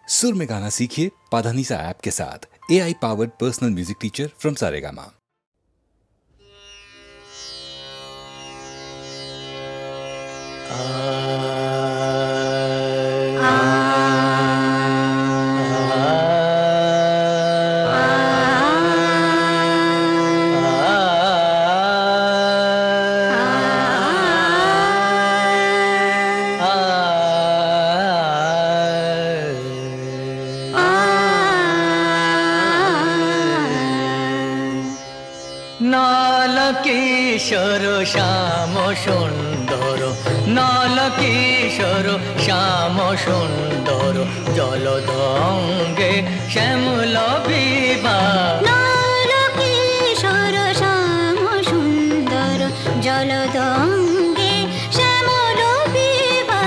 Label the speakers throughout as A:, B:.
A: सुर में गाना सीखिए पाधानीसा ऐप के साथ। AI powered personal music teacher from Saregama.
B: Nalkishor Shyam Sundar, Nalkishor Shyam সুন্দর, জলদঙ্গে শ্যামল বিভা।
C: নলকিশোর শ্যাম সুন্দর, জলদঙ্গে শ্যামল বিভা।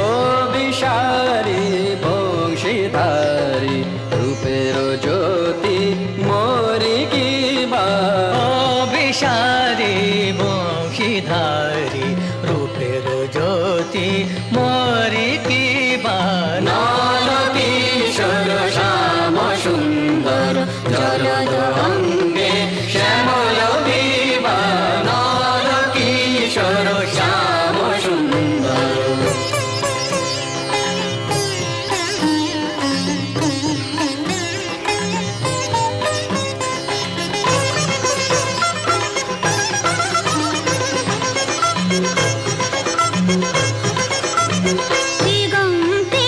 B: ও বিশারি বংশীধারী, রূপের জ্যোতি মোরি কিবা। বিশারি বংশীধারী, রূপের জ্যোতি মোরি কিবা। নলকিশোর শ্যাম সুন্দর, জলদঙ্গে শ্যামল বিভা। নলকিশোর শ্যাম সুন্দর। দিগন্তে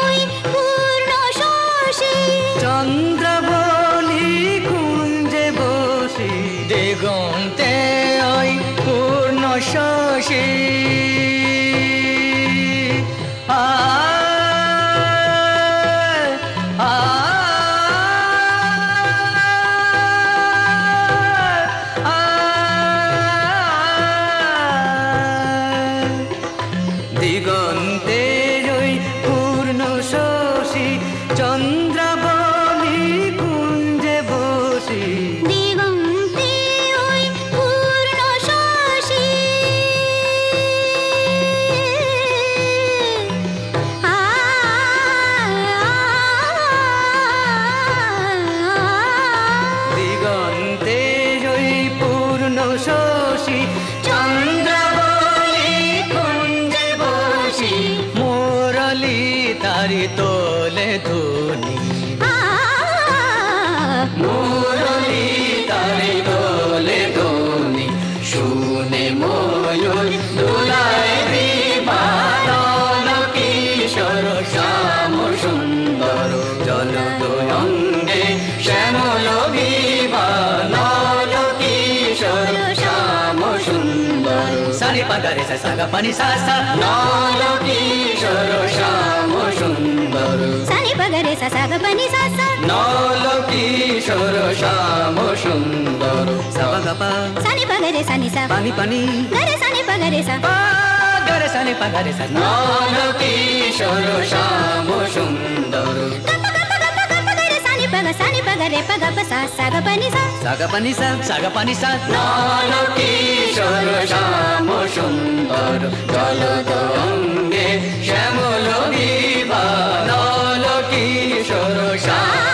B: ওই পূর্ণ শশী, দিগন্তে ওই পূর্ণ শশী, চন্দ্রাবলী কুঞ্জে বসি। শশী চন্দ্রাবলী কুঞ্জে বসি, মুরলী তারি তোলে ধুনি। মুরলী তারি তোলে ধুনি, শুনে ময়ূর দোলায় বিভা। নলকিশোর শ্যাম সুন্দর, জলদঙ্গে শ্যামল বিভা। সানি পাগারে সা সাগা পানি সা সা। নলকিশোর শ্যাম সুন্দর,
C: সানি পাগারে সা সাগা পানি সা সা।
B: নলকিশোর শ্যাম সুন্দর, সাবা গাপা
C: সানি পাগারে সানি সা।
B: পানি পানি
C: গারে সানি পাগারে সা।
B: পাগারে সানি পাগারে সা। নলকিশোর শ্যাম সুন্দর,
C: সানি পাগারে পাগা সা সাগা পানি সা।
B: সাগা পানি সা সাগা পানি সা। নলকিশোর শ্যাম সুন্দর, জলদঙ্গে শ্যামল বিভা। নলকিশোর শ্যাম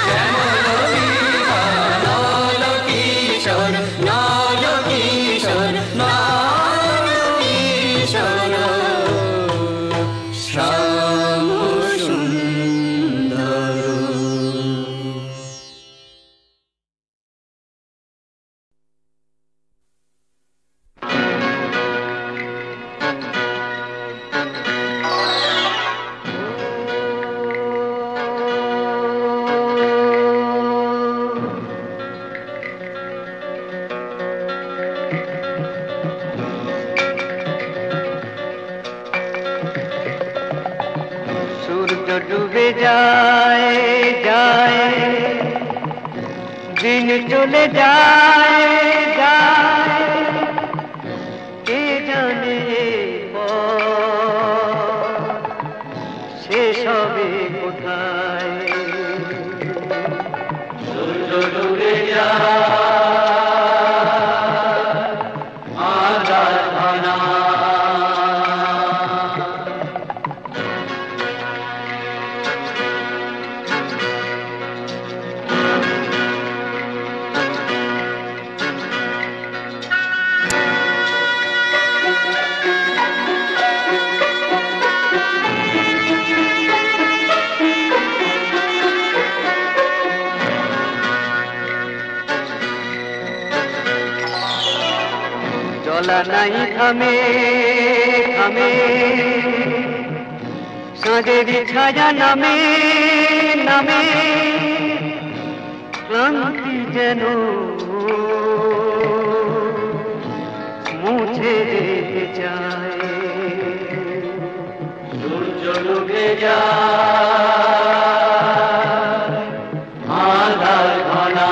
B: শ্যামল বিভা। নলকিশোর নলকিশোর নলকিশোর শ্যাম সুন্দর। সূর্য ডুবে যায় যায়, দিন চলে যায় যায়, কে জানে শেষ হবে কোথায়। সূর্য ডুবে যায়,
D: চলা নাই থামে থামে সাঁঝের ছায়া নামে নামে ক্লান্তি যেন মুছে রেখে যায় সূর্য ডুবে যায় আঁধার ঘনা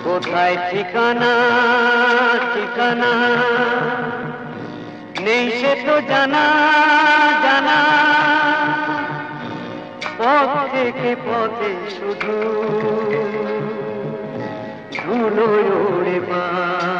D: কোথায় ঠিকানা ঠিকানা নেই সে তো জানা জানা পথ থেকে পথে শুধু ধুলো ওড়ে পায়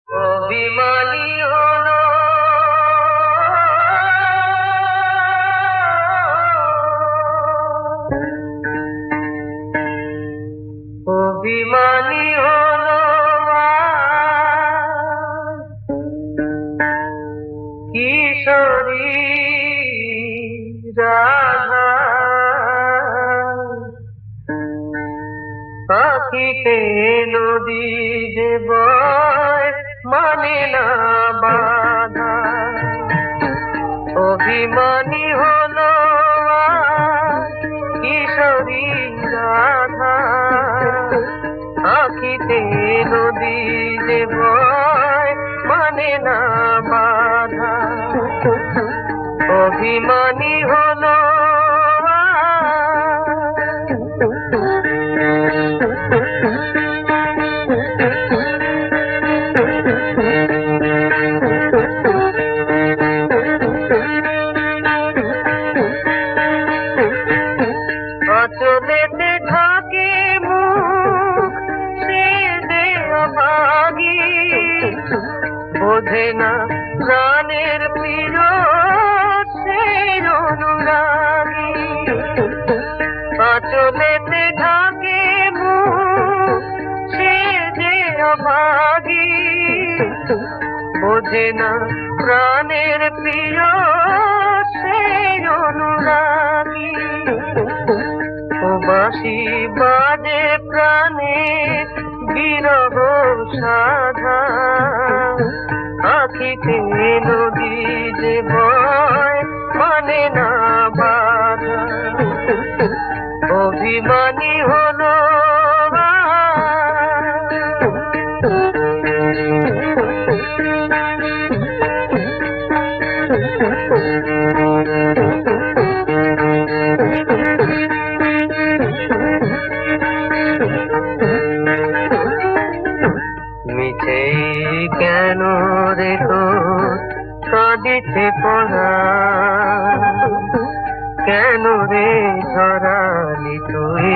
D: অভিমানী হলো অভিমানী হলো কিশোরী রাধা পাখিতে নদী যে বয় মানে না বাধা অভিমানী হলো কিশোরী রাধা আখিতে নদী যে বয় মানে না বাধা অভিমানী হলো চলেতে থাকে মুখ সে যে অভাগী বোঝে না প্রাণের প্রিয় সে অনুরাগী চলেতে থাকে মুখ সে যে অভাগী বোঝে না প্রাণের প্রিয় সে অনুরাগী বাঁশি বাজে প্রাণে বিরহ সাধা আখিতে নদী যে বয় মানে না বাধা অভিমানী হলো মিছে কেন রে তো কাঁদিছে পড়া কেন রে ঝরালি তুই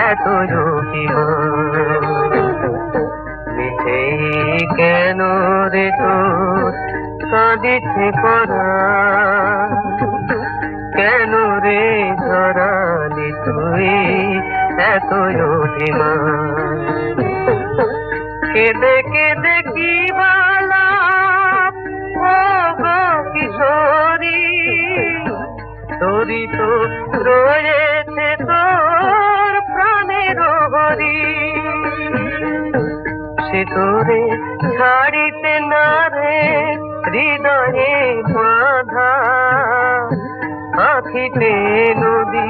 D: এত যোগিমা মিছে কেন রে তো কাঁদিছে পড়া কেন রে ঝরালি তুই এত যোগিমা কেঁদে কেঁদে কি বালা ও গো কিশোরী তোরি তো রয়েছে তোর প্রাণের হরি সে তোরে ছাড়িতে না রে হৃদয়ে বাঁধা আখিতে নদী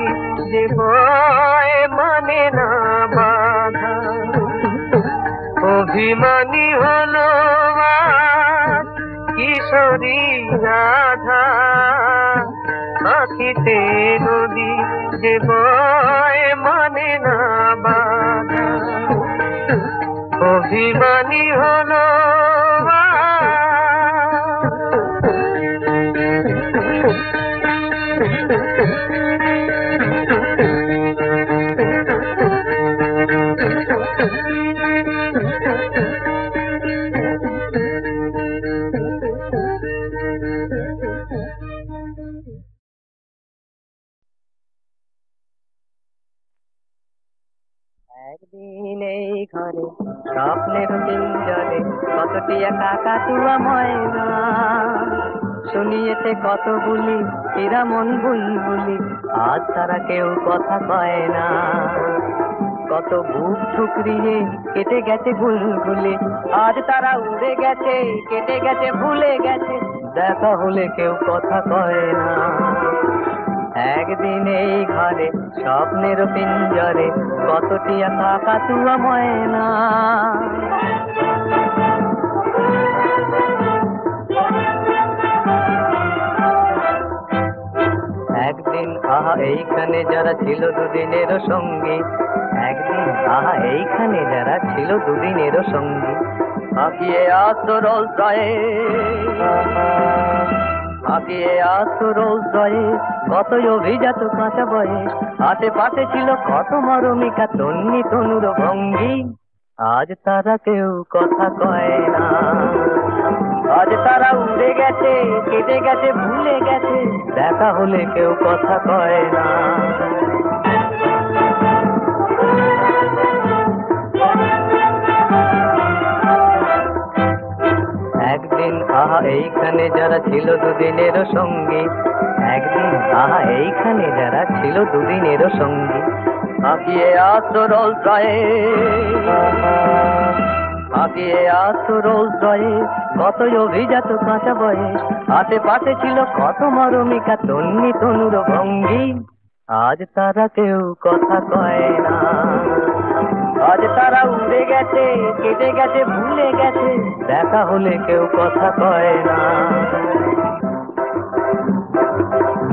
D: যে বয় মানে না বাধা অভিমানী হলো আজ কিশোরী রাধা, আখিতে নদী যে বয় মানে না বাধা। অভিমানী হলো
E: একদিন এই ঘরে স্বপ্নের পিঞ্জরে কতটি একা কাতুয়া ময়না, শুনিয়েছে কত বুলি এরা মন বুলবুলি, আজ তারা কেউ কথা কয় না। কত বুক ঠুকরিয়ে কেটে গেছে গুলগুলি, আজ তারা উড়ে গেছে কেটে গেছে ভুলে গেছে, দেখা হলে কেউ কথা কয় না। একদিন এই ঘরে স্বপ্নের পিঞ্জরে কতটি একা কাতুয়া ময়না। একদিন আহা এইখানে যারা ছিল দুদিনের সঙ্গী, একদিন আহা এইখানে যারা ছিল দুদিনের সঙ্গী, আঁকিয়ে আসরল জয়ে আঁকিয়ে আসরল জয়ে কতই অভিজাত কাঁচা বয়স, আশেপাশে ছিল কত মরমিকা তন্নি তনুর ভঙ্গি, আজ তারা কেউ কথা কয় না। আজ তারা উড়ে গেছে কেটে গেছে ভুলে গেছে, দেখা হলে কেউ কথা কয় না। একদিন আহা এইখানে যারা ছিল দুদিনের সঙ্গী, একদিন আহা এইখানে যারা ছিল দুদিনের সঙ্গী, আঁকিয়ে আসরল জয়ে আঁকিয়ে আসরল জয়ে কতই অভিজাত কাঁচা বয়স, আশেপাশে ছিল কত মরমিকা তন্নি তনুর ভঙ্গি, আজ তারা কেউ কথা কয় না। আজ তারা উড়ে গেছে কেটে গেছে ভুলে গেছে, দেখা হলে কেউ কথা কয় না।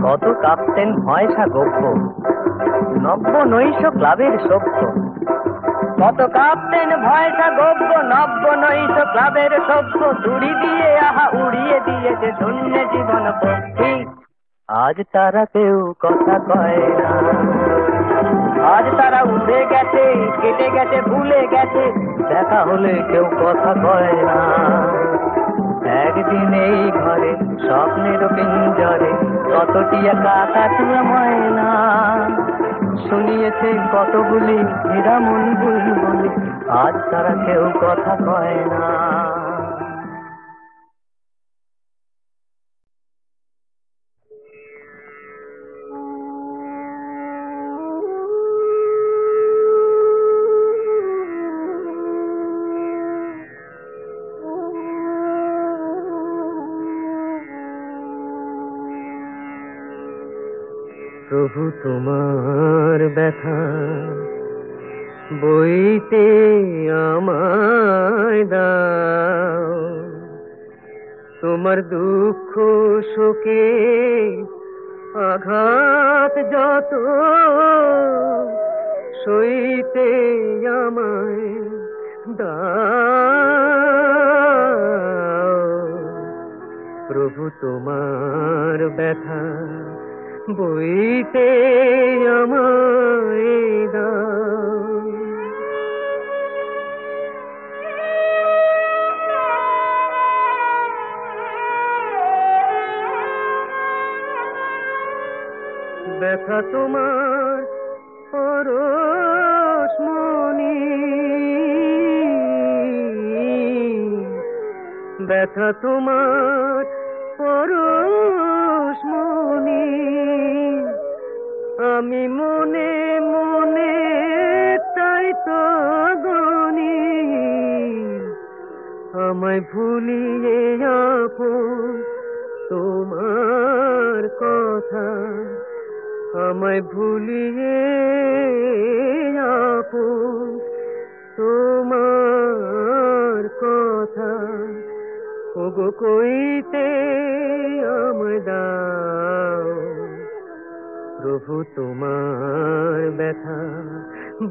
E: কত কাঁপতেন ভয়সা গপ্প নব্য নৈশ ক্লাবের সভ্য, কত কাঁপতেন ভয়সা গপ্প নব্য নৈশ ক্লাবের সভ্য, চুরি দিয়ে আহা উড়িয়ে দিয়েছে শূন্য জীবন পক্ষী, আজ তারা কেউ কথা কয় না। আজ তারা উড়ে গেছে কেটে গেছে ভুলে গেছে, দেখা হলে কেউ কথা কয় না। একদিন এই ঘরে স্বপ্নের পিঞ্জরে কতটি একা কাতুয়া ময়না, শুনিয়েছে কতগুলি হীরা মন বুলবুলি, আজ তারা কেউ কথা কয় না। প্রভু তোমার ব্যথা বইতে আমায় দাও, তোমার দুঃখ শোকে আঘাত যত সইতে আমায় দাও। প্রভু তোমার ব্যথা বইতে আমায় দাও। ব্যথা তোমার পরশমণি, ব্যথা তোমার পরশমণি, আমি মনে মনে তাই তো গনি, আমায় ভুলিয়ে আপন তোমার কথা, আমায় ভুলিয়ে আপন
D: তোমার কথা ওগো কইতে আমায় দাও, প্রভু তোমার ব্যথা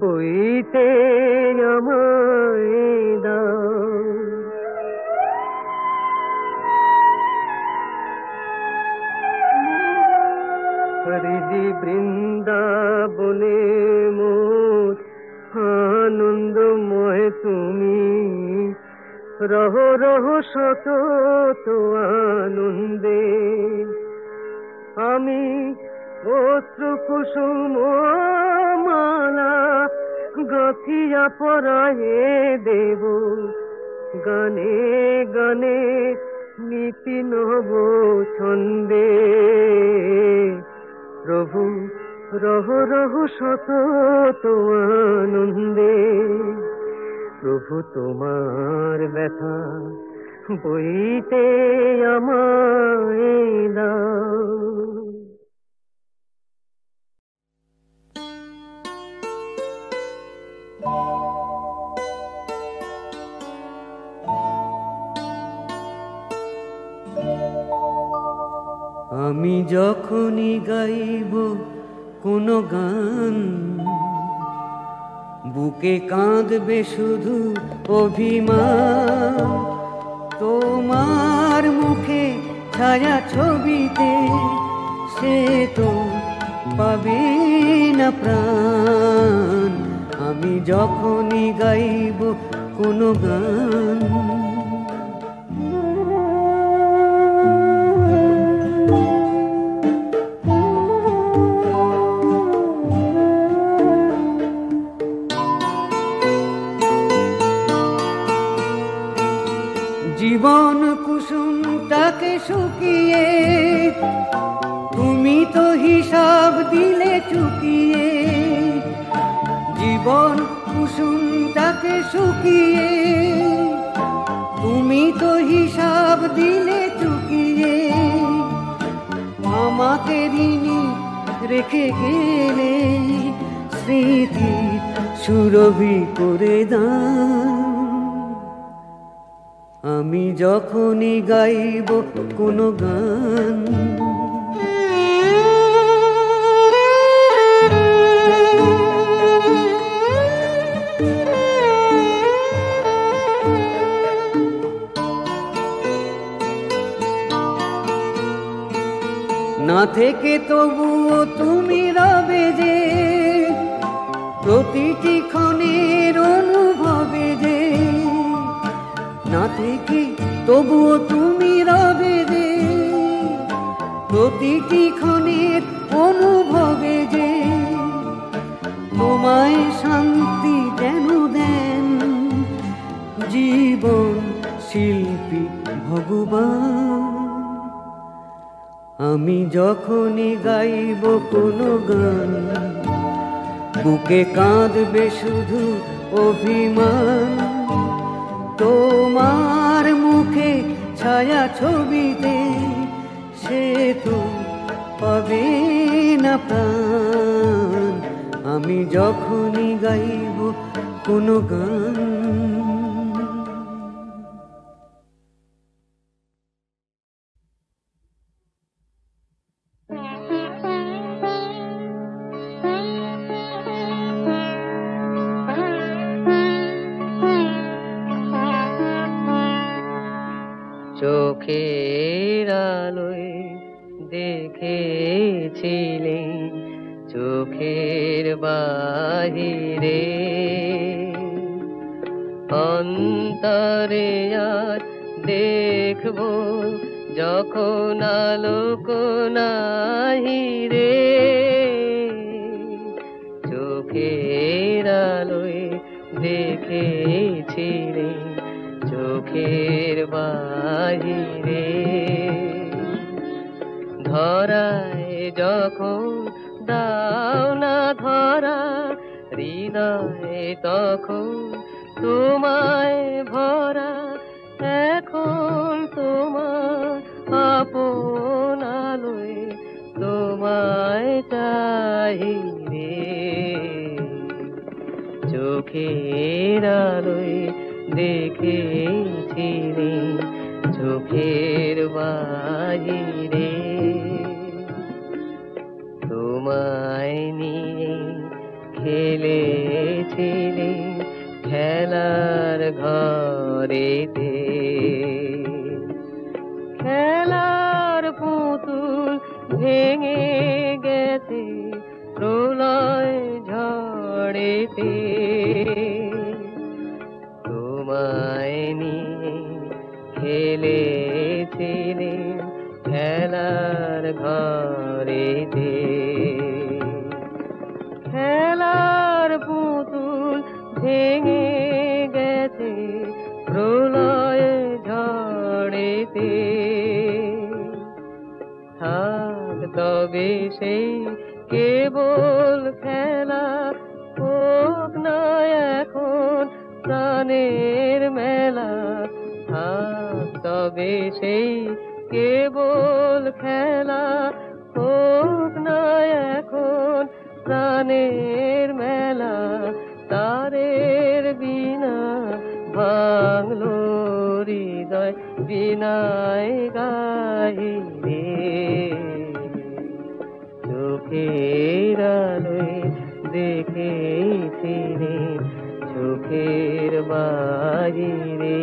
D: বইতে আমায় দাও। হরিদি বৃন্দাবনে মোর আনন্দময় তুমি, রহ রহ শত তো আনন্দে। আমি অশ্রু কুসুম মালা গাথিয়া পরায়ে দেব, গানে গানে নীতি নব ছন্দে। প্রভু রহ রহ শত তো আনন্দে, প্রভু তোমার ব্যথা বইতে আমায় দাও। আমি যখনই গাইব কোনো গান, বুকে কাঁদবে শুধু অভিমান। তোমার মুখে ছায়া ছবিতে সে তো পাবে না প্রাণ। আমি যখনই গাইব কোনো গান, জীবন কুসুমটাকে শুকিয়ে তুমি তো হিসাব দিলে চুকিয়ে। জীবন কুসুমটাকে শুকিয়ে তুমি তো হিসাব দিলে চুকিয়ে। আমাকে ঋণী রেখে গেলে স্মৃতি সুরভি করে দাও। আমি যখনই গাইব কোনো গান, না থেকে তবুও তুমি রবে যে, প্রতিটি ক্ষণের অনুভবে যে। না থেকে তবুও তুমি রবে যে, প্রতিটি ক্ষণের অনুভবে যে। তোমায় শান্তি যেন দেন জীবন শিল্পী ভগবান। আমি যখনই গাইব কোনো গান, বুকে কাঁদবে শুধু অভিমান। তোমার মুখে ছায়া ছবিতে সে তো পাবে না প্রাণ। আমি যখনই গাইব কোনো গান, চোখের আলোয় দেখেছিলে চোখের বাহিরে, অন্তরে আর দেখবো যখন আলোক নাহি রে। চোখের আলোয় দেখেছিলে চোখের বাহিরে, ধরায় যখন দাও না ধরা হৃদয়ে তখন তোমায় ভরা। এখন তোমার আপন আলোয় তোমায় চাই রে। চোখের
E: চোখের আলোয় দেখেছিলে চোখের বাহিরে তোমায় নিয়ে খেলেছিলে খেলার ঘরেতে খেলার পুতুল ভেঙে গেছে প্রলয় ঝড়েতে তোমায় নিয়ে খেলেছিলে খেলার ঘরেতে খেলার পুতুল ভেঙে গেছে প্রলয় ঝড়েতে থাক তবে সেই কেবল খেলা হোক না এখন প্রাণের মেলা থাক তবে সেই কেবল খেলা হোক না এখন প্রাণের মেলা তারের বিনা ভাঙলো হৃদয় বিনায় গাহিরে চোখের আলোয় দেখেছিলে চোখের বাহিরে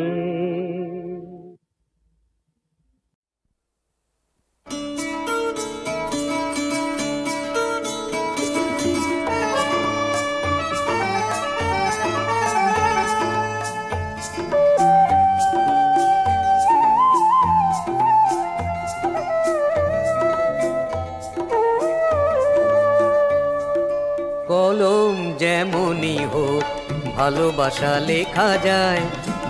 E: কলম যেমনই হোক ভালোবাসা লেখা যায়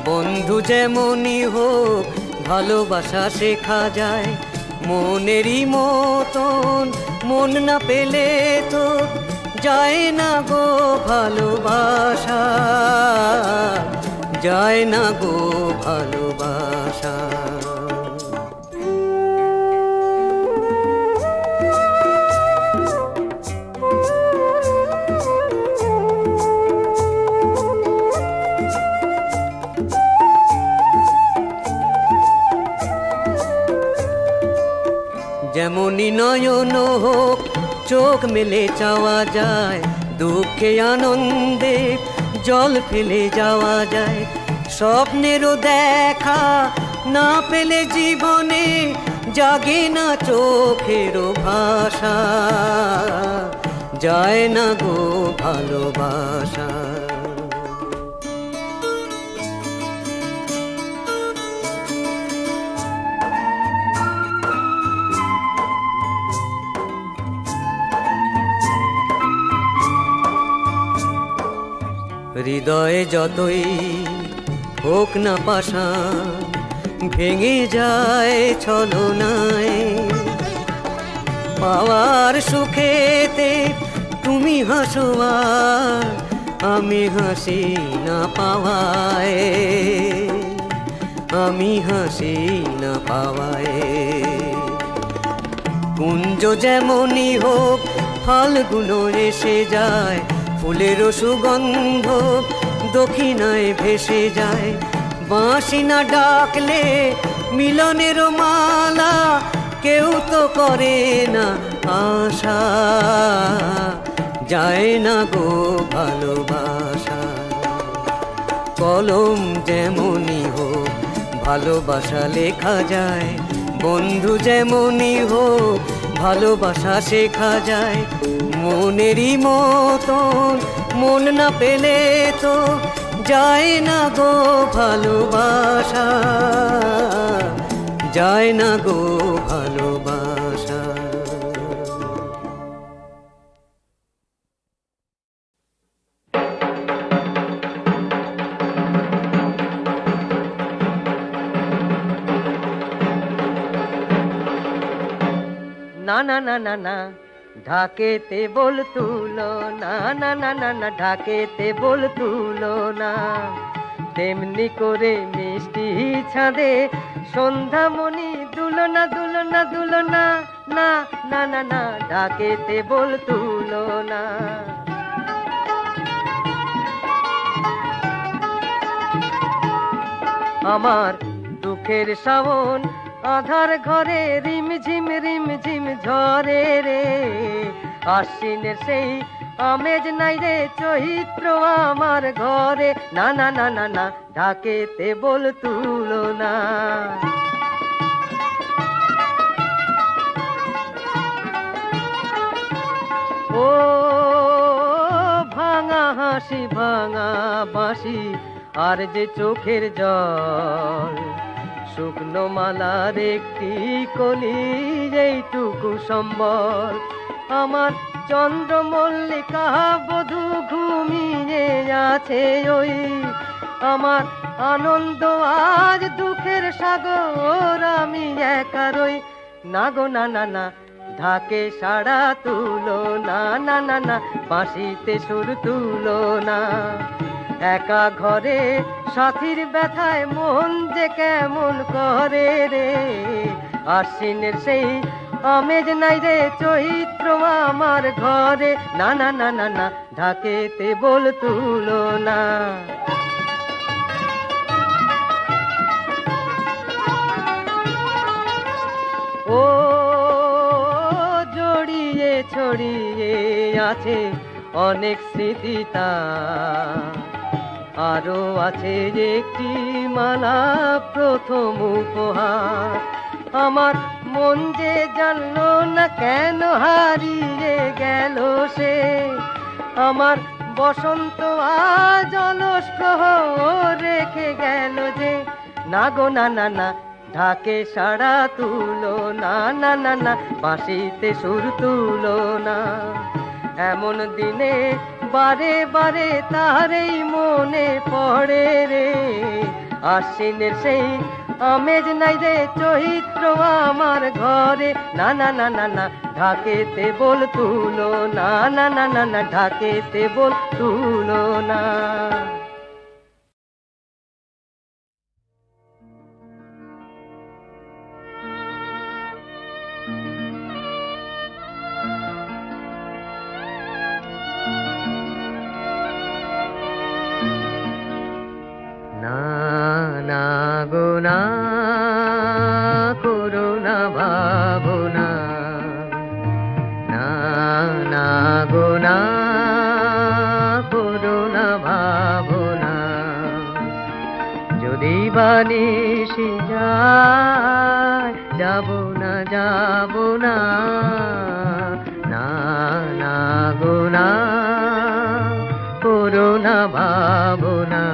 E: বন্ধু যেমনই হোক ভালোবাসা শেখা যায় মনেরই মতন মন না পেলে তো যায় না গো ভালোবাসা যায় না গো ভালোবাসা যেমনই নয়ন হোক চোখ মেলে চাওয়া যায় দুঃখে আনন্দে জল ফেলে যাওয়া যায় স্বপ্নেরও দেখা না পেলে জীবনে জাগে না চোখেরও ভাষা যায় না গো ভালোবাসা হৃদয়ে যতই হোক না পাষাণ ভেঙে যায় ছলনায় পাওয়ার সুখেতে তুমি হাসো আর আমি হাসি না পাওয়ায় আমি হাসি না পাওয়ায় কুঞ্জ যেমনই হোক ফাল্গুনো এসে যায় ফুলেরও সুগন্ধ দক্ষিণায় ভেসে যায় বাঁশি না ডাকলে মিলনেরও মালা কেউ তো করে না আশা যায় না গো ভালোবাসা কলম যেমনই হোক ভালোবাসা লেখা যায় বন্ধু যেমনই হোক ভালোবাসা শেখা যায় মনেরই মতন মন না পেলে তো যায় না গো ভালোবাসা যায় না গো ভালোবাসা না না না না না ঢাকেতে বল তুলো না না না না না ঢাকেতে বল তুলো না তেমনি করে মিষ্টি ছাদে সন্ধ্যামণি দুলনা দুলনা দুলনা না না না না ঢাকেতে বল তুলো না
F: আমার দুঃখের শ্রাবণ আধার ঘরে রিমঝিম ঝরে রে আশ্বিনের সেই আমেজ নাই রে চৈত্র আমার ঘরে না না না না না ঢাকেতে বল তুলো না ও ভাঙা হাসি ভাঙা বাঁশি আর যে চোখের জল শুকনো মালার একটি কলি এইটুকু সম্বল আমার চন্দ্র মল্লিকা বধূ ঘুমিয়ে আছে ওই আমার আনন্দ আজ দুঃখের সাগর আমি একা রই না গো না না না ঢাকে সাড়া তুলো না না না না বাঁশিতে সুর তুলো না একা ঘরে সাথীর ব্যথায় মন যে কেমন করে রে আশ্বিনের সেই আমেজ নাই রে চৈত্র আমার ঘরে না না না না না ঢাকেতে বল তুলো না ও জড়িয়ে ছড়িয়ে আছে অনেক স্মৃতিতা আরো আছে একটি মালা প্রথম উপহার আমার মন যে জানলো না কেন হারিয়ে গেল সে আমার বসন্ত আজ অলস প্রহর রেখে গেল যে না গো না না না ঢাকে সাড়া তুলো না না না না বাঁশিতে সুর তুলো না এমন দিনে বারে বারে তারই মনে পড়ে রে আশ্বিনের সেই আমেজ নাই রে চৈত্র আমার ঘরে না না না না না ঢাকেতে বল তুলো না না না না না ঢাকেতে বল তুলো না না গো না করুণা ভাবনা না না গো না করুণা ভাবনা যদি বানিসি যায় যাব না না না গো না করুণা ভাবনা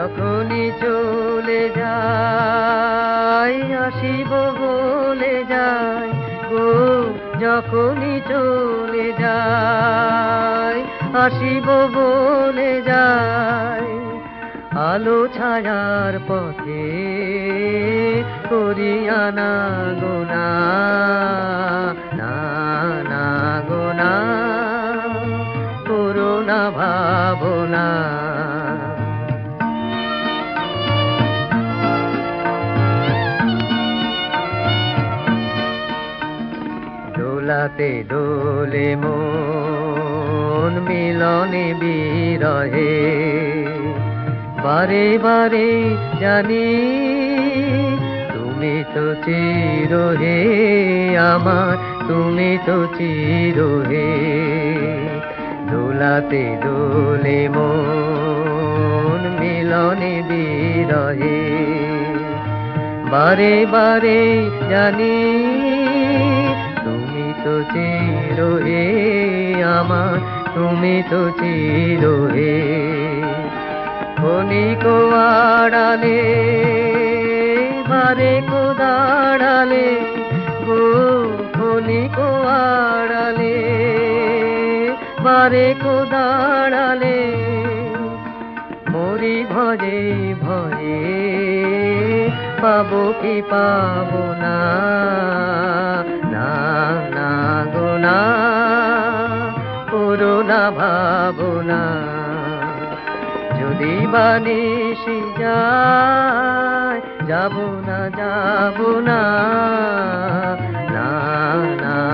F: যখনই চলে যায় আসিব বলে যায় গো যখনই চলে যায় আসিব বলে যায় আলো ছায়ার পথে করিয়া না গোনা না না গোনা করুণা ভাবনা দোলাতে দোলে মন মিলনে বিরহে বারে বারে জানি তুমি তো চিরহে আমার তুমি তো চিরহে দোলাতে দোলে মন মিলনে বিরহে বারে বারে জানি তুমি তো চিরহে আমার তুমি তো চিরহে ক্ষণিক আড়ালে বারে কো দাঁড়ালে গো ক্ষণিক আড়ালে বারে কো দাঁড়ালে মরি ভজে ভয়ে পাবো কি পাবো না না না গো না করুণা ভাবনা যদি বানিসি যায় যাব না না না